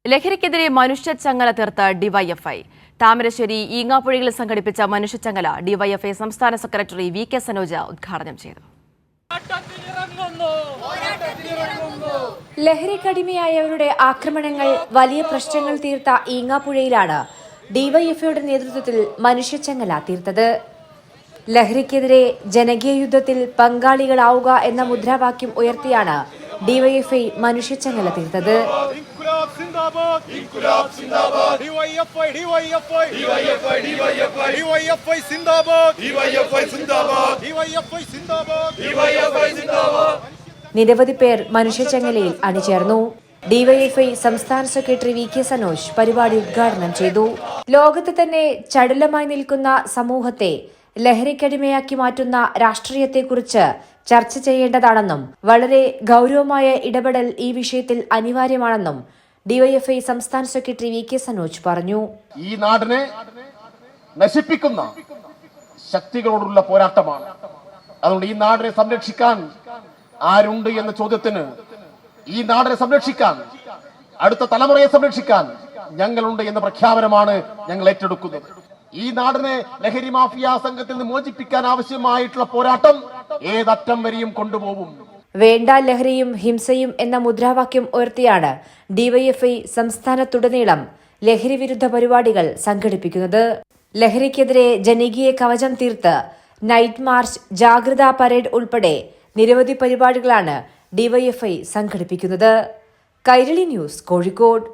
ലഹരിക്കെതിരെ മനുഷ്യച്ചങ്ങല തീർത്ത ഡിവൈഎഫ്ഐ. താമരശ്ശേരി ഈങ്ങാപ്പുഴയിൽ സംഘടിപ്പിച്ച മനുഷ്യച്ചങ്ങല ഡിവൈഎഫ്ഐ സംസ്ഥാന സെക്രട്ടറി വി.കെ. സനോജ ഉദ്ഘാടനം ചെയ്തു. ലഹരിക്കടിമയായവരുടെ ആക്രമണങ്ങൾ വലിയ പ്രശ്നങ്ങൾ തീർത്ത ഈങ്ങാപ്പുഴയിലാണ് ഡിവൈഎഫ്ഐയുടെ നേതൃത്വത്തിൽ മനുഷ്യച്ചങ്ങല തീർത്തത്. ലഹരിക്കെതിരെ ജനകീയ യുദ്ധത്തിൽ പങ്കാളികളാവുക എന്ന മുദ്രാവാക്യം ഉയർത്തിയാണ് ഡിവൈഎഫ്ഐ മനുഷ്യച്ചങ്ങല തീർത്തത്. നിരവധി പേർ മനുഷ്യച്ചങ്ങലയിൽ അണിചേർന്നു. ഡിവൈഎഫ്ഐ സംസ്ഥാന സെക്രട്ടറി വി.കെ. സനോജ് പരിപാടി ഉദ്ഘാടനം ചെയ്തു. ലോകത്ത് തന്നെ ചടുലമായി നിൽക്കുന്ന സമൂഹത്തെ ലഹരിക്കടിമയാക്കി മാറ്റുന്ന രാഷ്ട്രീയത്തെക്കുറിച്ച് ചർച്ച ചെയ്യേണ്ടതാണെന്നും വളരെ ഗൌരവമായ ഇടപെടൽ ഈ വിഷയത്തിൽ അനിവാര്യമാണെന്നും ഡിവൈഎഫ്ഐ സംസ്ഥാന സെക്രട്ടറി വി.കെ. സനോജ് പറഞ്ഞു. ഈ നാടിനെ നശിപ്പിക്കുന്ന ശക്തികളോടുള്ള പോരാട്ടമാണ്. അതുകൊണ്ട് ഈ നാടിനെ സംരക്ഷിക്കാൻ ആരുണ്ട് എന്ന ചോദ്യത്തിന് ഈ നാടിനെ സംരക്ഷിക്കാൻ, അടുത്ത തലമുറയെ സംരക്ഷിക്കാൻ ഞങ്ങളുണ്ട് എന്ന പ്രഖ്യാപനമാണ് ഞങ്ങൾ ഏറ്റെടുക്കുന്നത്. ഈ നാടിനെ ലഹരി മാഫിയ സംഘത്തിൽ നിന്ന് മോചിപ്പിക്കാൻ ആവശ്യമായിട്ടുള്ള പോരാട്ടം ഏതറ്റം വരെയും കൊണ്ടുപോകും. വേണ്ട ലഹരിയും ഹിംസയും എന്ന മുദ്രാവാക്യം ഉയർത്തിയാണ് ഡിവൈഎഫ്ഐ സംസ്ഥാനത്തുടനീളം ലഹരി വിരുദ്ധ പരിപാടികൾ സംഘടിപ്പിക്കുന്നത്. ലഹരിക്കെതിരെ ജനകീയ കവചം തീർത്ത് നൈറ്റ് മാർച്ച്, ജാഗ്രതാ പരേഡ് ഉൾപ്പെടെ നിരവധി പരിപാടികളാണ് ഡിവൈഎഫ്ഐ സംഘടിപ്പിക്കുന്നത്. കൈരളി ന്യൂസ്, കോഴിക്കോട്.